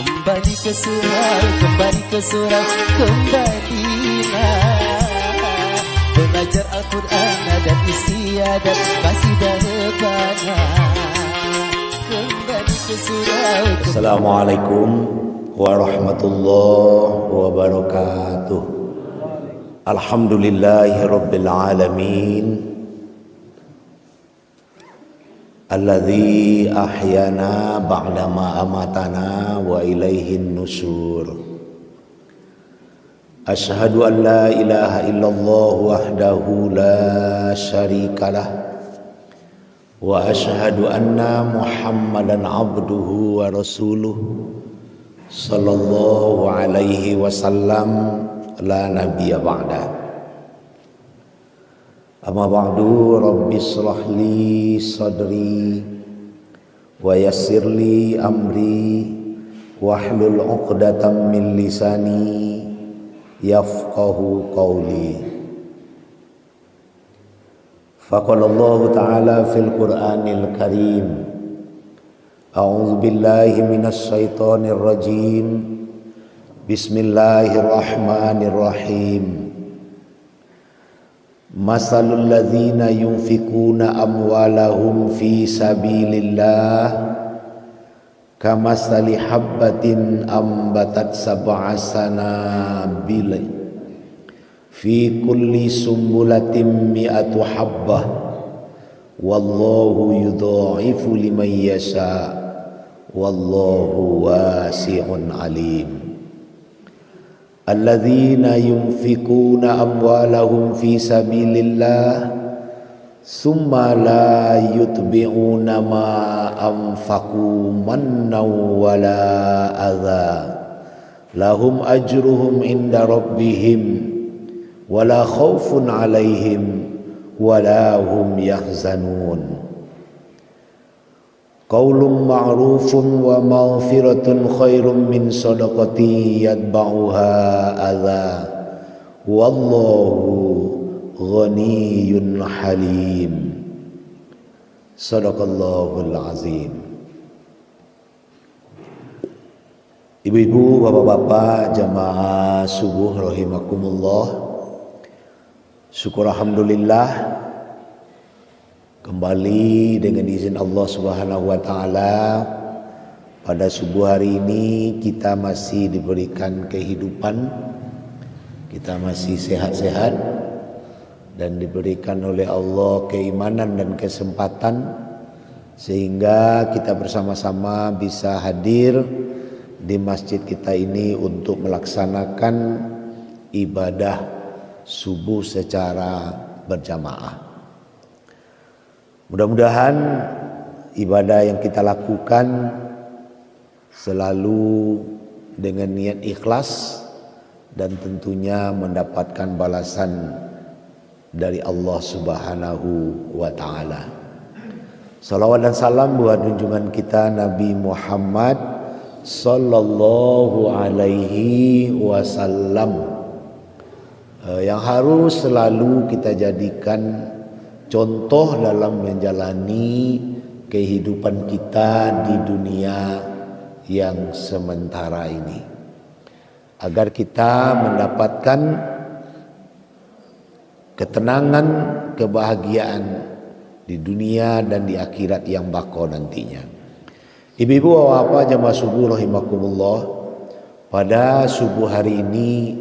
Kembali ke surau, kembali ke surau, kembalilah belajar Al-Quran dan istiadat qasidah rebana. Kembali ke surau. Assalamualaikum warahmatullahi wabarakatuh. Alhamdulillahi rabbil alamin, alladzi ahyana ba'dama amatana wa ilaihin nusur. Asyhadu an la ilaha illallah wahdahu la syarikalah wa asyhadu anna Muhammadan abduhu wa rasuluh sallallahu alaihi wasallam la nabiyya ba'da. Amma ba'du, rabbi shrah li sadri wa yassir li amri wahlul 'uqdatam min lisani yafqahu qawli. Faqala Allah ta'ala fil Qur'anil Karim, a'udzu billahi minasy syaithanir rajim. Bismillahirrahmanirrahim. Masalul ladzina yunfikuna amwalahum fi sabilillah kamasali habbatin ambatat sab'a sanabila fi kulli sumbulatin mi'atu habbah wallahu yudha'ifu liman yasha wallahu wasi'un alim. Alladzina yunfikuna amwalahum fi sabilillah summa la yutbi'una ma anfaqu mannaw wala adha lahum ajruhum inda rabbihim wala khaufun alaihim wala hum yahzanun. Qaulun ma'rufun wa maghfiratun khairum min shadaqati yatba'uha adha wallahu ghaniyyun halim. Shadaqallahul azim. Ibu-ibu, bapak-bapak, jamaah subuh rahimakumullah. Syukur alhamdulillah, kembali dengan izin Allah Subhanahu wa taala pada subuh hari ini kita masih diberikan kehidupan, kita masih sehat-sehat dan diberikan oleh Allah keimanan dan kesempatan sehingga kita bersama-sama bisa hadir di masjid kita ini untuk melaksanakan ibadah subuh secara berjamaah. Mudah-mudahan ibadah yang kita lakukan selalu dengan niat ikhlas dan tentunya mendapatkan balasan dari Allah Subhanahu wa taala. Salawat dan salam buat junjungan kita Nabi Muhammad sallallahu alaihi wasallam yang harus selalu kita jadikan contoh dalam menjalani kehidupan kita di dunia yang sementara ini, agar kita mendapatkan ketenangan, kebahagiaan di dunia dan di akhirat yang bako nantinya. Ibu-ibu, bapak-bapak, jamaah subuh rahimakumullah, pada subuh hari ini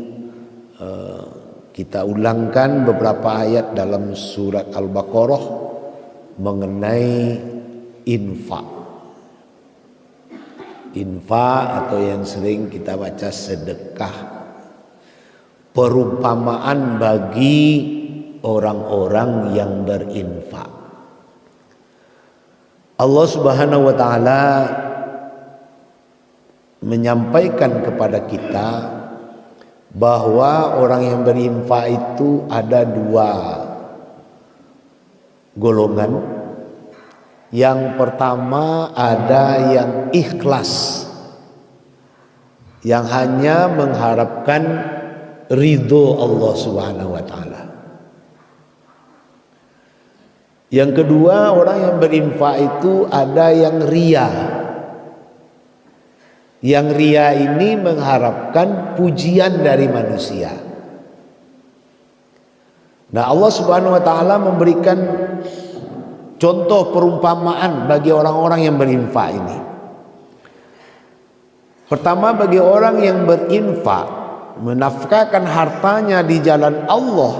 kita ulangkan beberapa ayat dalam surat Al-Baqarah mengenai infak. Infak atau yang sering kita baca sedekah. Perumpamaan bagi orang-orang yang berinfak. Allah Subhanahu wa taala menyampaikan kepada kita bahwa orang yang berinfak itu ada dua golongan. Yang pertama ada yang ikhlas, yang hanya mengharapkan ridho Allah Subhanahu wa taala. Yang kedua, orang yang berinfak itu ada yang ria, Yang ria ini mengharapkan pujian dari manusia. Nah, Allah Subhanahu wa taala memberikan contoh perumpamaan bagi orang-orang yang berinfak ini. Pertama, bagi orang yang berinfak, menafkahkan hartanya di jalan Allah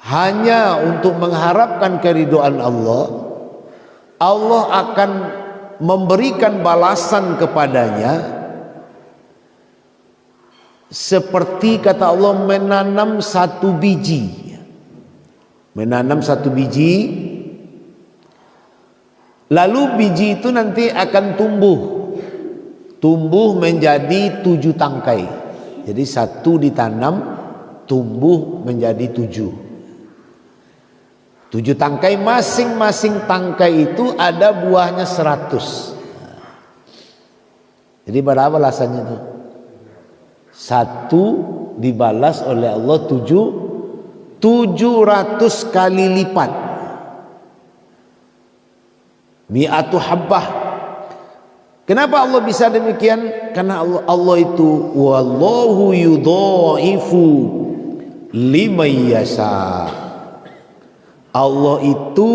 hanya untuk mengharapkan keridhaan Allah, Allah akan memberikan balasan kepadanya seperti kata Allah menanam satu biji. Menanam satu biji, lalu biji itu nanti akan tumbuh menjadi 7 tangkai. Jadi satu ditanam tumbuh menjadi 7 tangkai, masing-masing tangkai itu ada buahnya 100. Jadi berapa balasannya itu? 1 dibalas oleh Allah 700 kali lipat. Mi'atu habbah. Kenapa Allah bisa demikian? Karena Allah itu wallahu yudhaifu liman yasha. Allah itu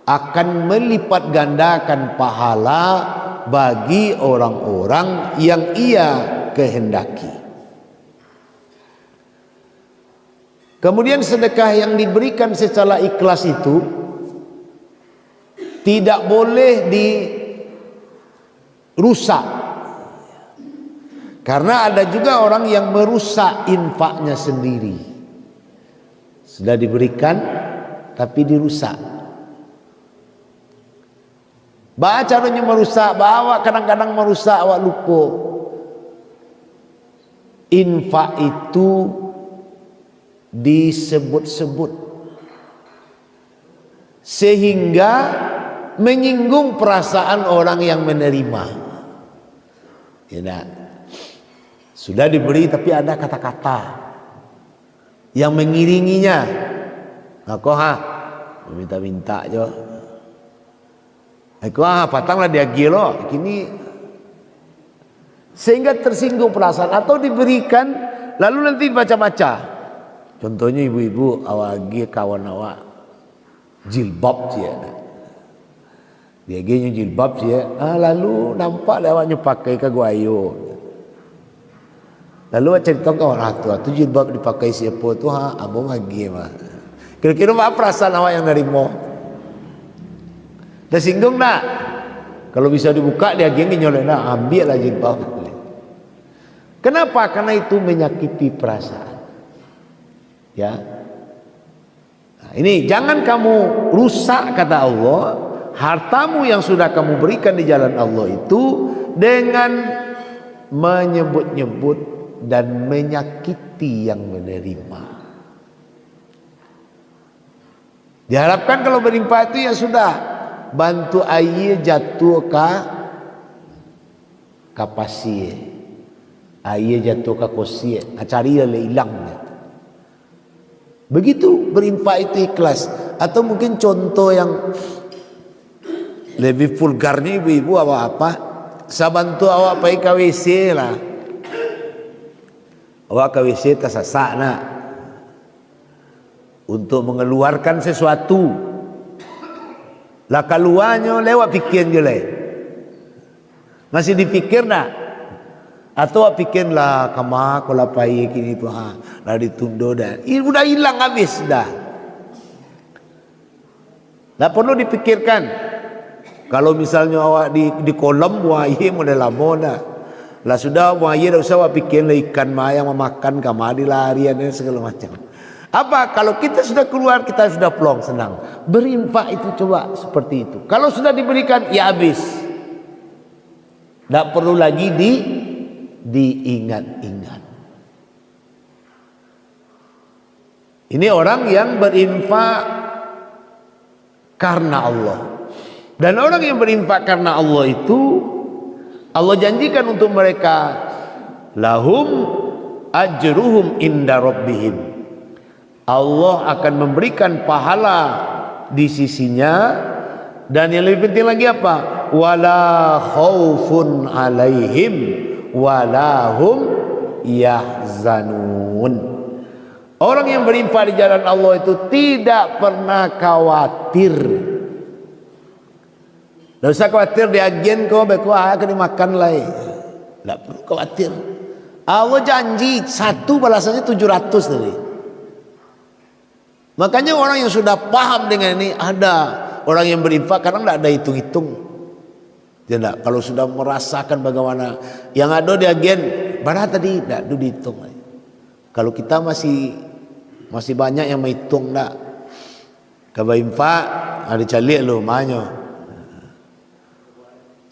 akan melipat gandakan pahala bagi orang-orang yang ia kehendaki. Kemudian sedekah yang diberikan secara ikhlas itu tidak boleh dirusak. Karena ada juga orang yang merusak infaknya sendiri. Sudah diberikan tapi dirusak. Baca caranya merusak, bawa kadang-kadang merusak awak lupa. Infak itu disebut-sebut sehingga menyinggung perasaan orang yang menerima. Ya, sudah diberi tapi ada kata-kata yang mengiringinya. Aku minta-minta je. Aku patanglah dia gilo kini, sehingga tersinggung perasaan atau diberikan lalu nanti baca-baca. Contohnya ibu-ibu awagi kawan awak jilbab dia. Dia gini jilbab dia, lalu nampak awaknya pakai ke guayo. Lalu cerita ke orang tua, tu jilbab dipakai siapa tu? Abang lagi mah. Kira-kira apa perasaan awak yang nerimo? Tersinggung tak? Kalau bisa dibuka dia gini nyolek nak, ambil lah jilbab. Kenapa? Karena itu menyakiti perasaan. Ya. Nah, ini jangan kamu rusak kata Allah hartamu yang sudah kamu berikan di jalan Allah itu dengan menyebut-nyebut dan menyakiti yang menerima. Diharapkan kalau berinfak itu ya sudah, bantu air jatuh ke pasir, air jatuh ke kosir, cari hilangnya. Begitu berinfak itu ikhlas. Atau mungkin contoh yang lebih vulgarnya ibu-ibu apa? Saya bantu awak pergi ke WC lah. Awak ke WC tersesak nak untuk mengeluarkan sesuatu. Lah keluarnya lewat pikiran je lah. Masih dipikir nak? Atau pikir lah kama kalau pergi kini tu lah ditunda dah. Sudah hilang habis dah. Tak perlu dipikirkan. Kalau misalnya awak di kolam buaya model lama dah. Lah sudah buaya dah usah awak fikir lah ikan yang memakan kama di larian dan segala macam. Apa kalau kita sudah keluar kita sudah plong senang. Berinfak itu coba seperti itu. Kalau sudah diberikan ya habis. Tak perlu lagi diingat-ingat. Ini orang yang berinfak karena Allah. Dan orang yang berinfak karena Allah itu Allah janjikan untuk mereka lahum ajruhum inda rabbihim. Allah akan memberikan pahala di sisinya. Dan yang lebih penting lagi apa? wala khaufun alaihim wala hum yahzanun. Orang yang berinfak di jalan Allah itu tidak pernah khawatir. Tidak usah khawatir di agen kau akan dimakan lagi. Tidak perlu khawatir. Allah janji satu balasannya 700 tadi. Makanya orang yang sudah paham dengan ini, ada orang yang berinfak kadang tidak ada hitung-hitung. Tidak, kalau sudah merasakan bagaimana yang ada di agen, berapa tadi tidak dihitung. Kalau kita masih banyak yang menghitung tak. Kalau infak ada calik lo banyak.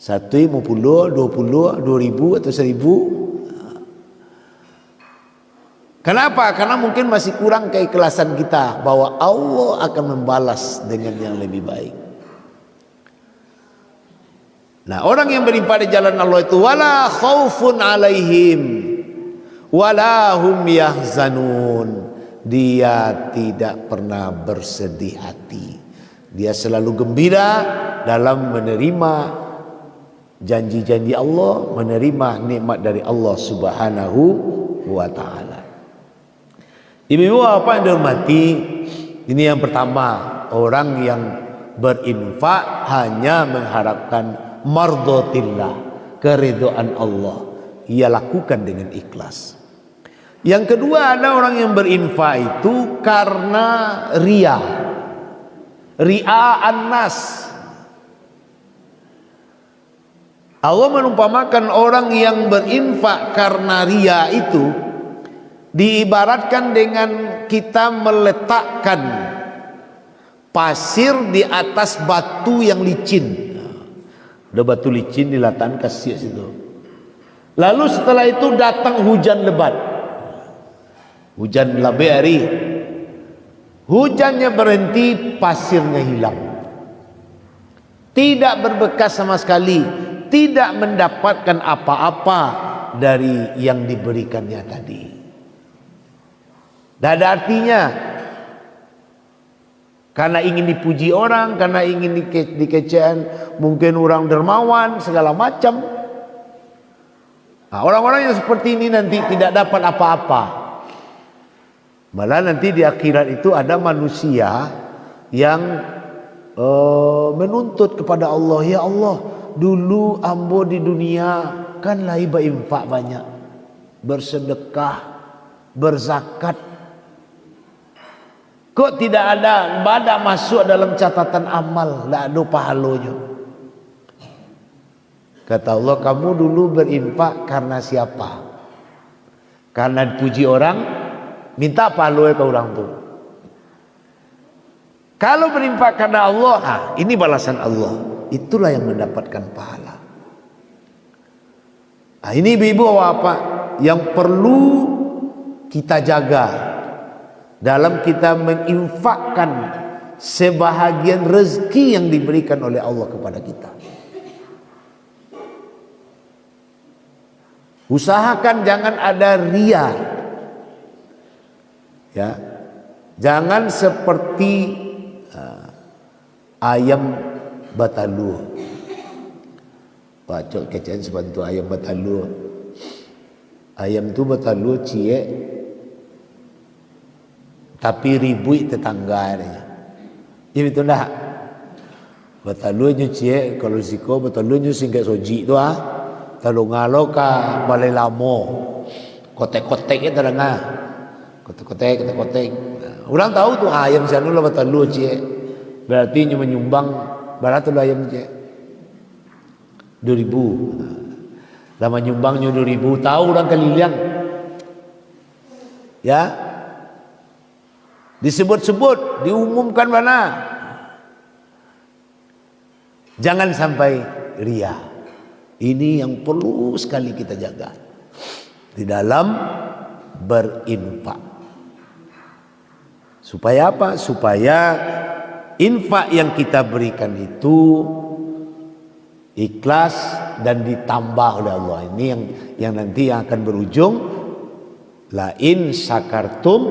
1, 50, 20, 2000 atau 1000. Kenapa? Karena mungkin masih kurang keikhlasan kita bahwa Allah akan membalas dengan yang lebih baik. Nah, orang yang berinfak di jalan Allah itu wala khaufun alaihim wala hum yahzanun. Dia tidak pernah bersedih hati. Dia selalu gembira dalam menerima janji-janji Allah, menerima nikmat dari Allah Subhanahu wa taala. Ibu-ibu apa yang dihormati, ini yang pertama, orang yang berinfak hanya mengharapkan mardotillah, keridhaan Allah, ia lakukan dengan ikhlas. Yang kedua, ada orang yang berinfak itu karena ria an-nas. Allah menumpamakan orang yang berinfak karena ria itu diibaratkan dengan kita meletakkan pasir di atas batu yang licin. Ada batu licin diletakkan kasih situ. Lalu setelah itu datang hujan lebat, hujan labe hari, hujannya berhenti, pasirnya hilang, tidak berbekas sama sekali, tidak mendapatkan apa-apa dari yang diberikannya tadi. Tidak ada artinya. Karena ingin dipuji orang, karena ingin dikecewakan, mungkin orang dermawan, segala macam. Nah, orang-orang yang seperti ini nanti tidak dapat apa-apa. Malah nanti di akhirat itu ada manusia yang menuntut kepada Allah, ya Allah, dulu ambo di dunia kan lah infak banyak, bersedekah, berzakat. Kok tidak ada badak masuk dalam catatan amal, tidak ada pahalanya. Kata Allah, kamu dulu berinfak karena siapa? Karena dipuji orang, minta pahalanya ke orang tu. Kalau berinfak karena Allah, ini balasan Allah. Itulah yang mendapatkan pahala. Ini ibu-ibu apa yang perlu kita jaga dalam kita menginfakkan sebahagian rezeki yang diberikan oleh Allah kepada kita. Usahakan jangan ada ria, ya, jangan seperti ayam batalu. Bacok kecen sebantu ayam batalu. Ayam tu batalu cie, tapi ribui tetangganya. Jadi itu dah. Batalunya cie kalau siko batalunya singgah soji tu Kalau ngalo ka balai lamo. Kotek-koteknya terengah. Kotek-kotek. Orang tahu tu ayam sana lah batalu cie. Berarti menyumbang berapa tu ayam cie? 2.000. Lama nyumbangnya 2.000, tahu orang Kaliliang. Ya. Disebut-sebut, diumumkan mana? Jangan sampai ria. Ini yang perlu sekali kita jaga di dalam berinfak. Supaya apa? Supaya infak yang kita berikan itu ikhlas dan ditambah oleh Allah. Ini yang nanti yang akan berujung la in syakartum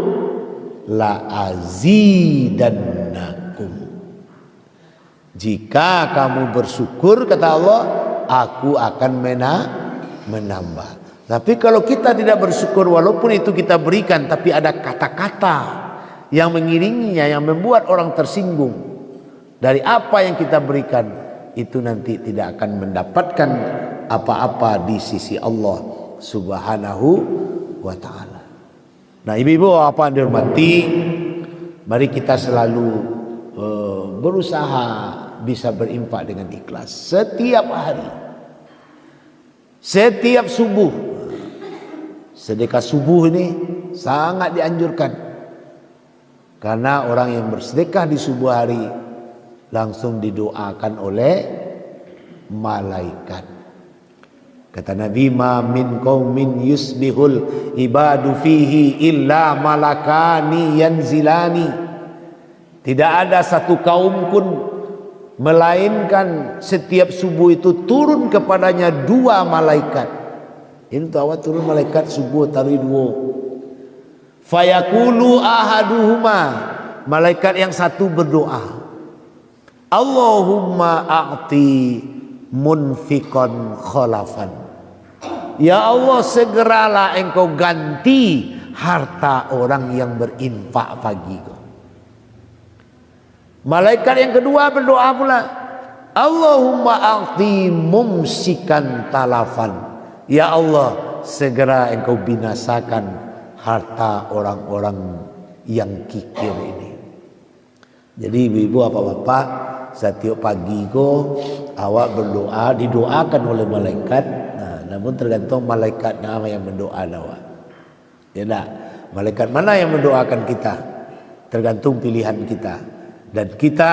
la azidannakum. Jika kamu bersyukur, kata Allah, aku akan menambah. Tapi kalau kita tidak bersyukur, walaupun itu kita berikan, tapi ada kata-kata yang mengiringinya, yang membuat orang tersinggung dari apa yang kita berikan, itu nanti tidak akan mendapatkan apa-apa di sisi Allah Subhanahu wa ta'ala. Nah, ibu-ibu apa yang dihormati, mari kita selalu berusaha bisa berinfak dengan ikhlas setiap hari, setiap subuh. Sedekah subuh ini sangat dianjurkan, karena orang yang bersedekah di subuh hari langsung didoakan oleh malaikat. Kata Nabi, ma min qaumin yusbihul ibadu fihi illa malakani yanzilani. Tidak ada satu kaum pun melainkan setiap subuh itu turun kepadanya 2 malaikat. Ini tahu turun malaikat subuh tari 2. Fayaqulu ahaduhuma, malaikat yang satu berdoa, Allahumma a'ti munfiqan khalafan. Ya Allah, segeralah engkau ganti harta orang yang berinfak bagiku. Malaikat yang kedua berdoa pula, Allahumma a'ti mumsikan talafan. Ya Allah, segera engkau binasakan harta orang-orang yang kikir ini. Jadi ibu-ibu apa bapak, setiap pagi awak berdoa, didoakan oleh malaikat. Nah, namun tergantung malaikat nama yang mendoa awak. Ya tak? Malaikat mana yang mendoakan kita? Tergantung pilihan kita. Dan kita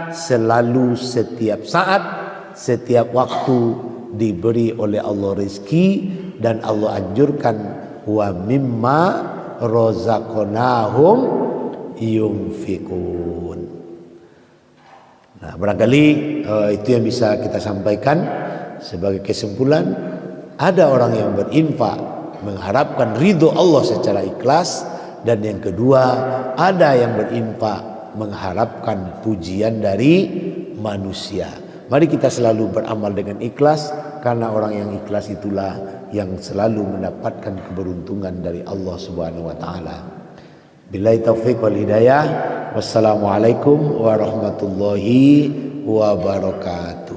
selalu setiap saat, setiap waktu diberi oleh Allah rezeki, dan Allah anjurkan wa mimma razaqnahum yunfikun. Nah, barangkali itu yang bisa kita sampaikan sebagai kesimpulan. Ada orang yang berinfak mengharapkan ridho Allah secara ikhlas, dan yang kedua ada yang berinfak mengharapkan pujian dari manusia. Mari kita selalu beramal dengan ikhlas, karena orang yang ikhlas itulah yang selalu mendapatkan keberuntungan dari Allah Subhanahu wa taala. Billahi taufiq wal hidayah. Wassalamualaikum warahmatullahi wabarakatuh.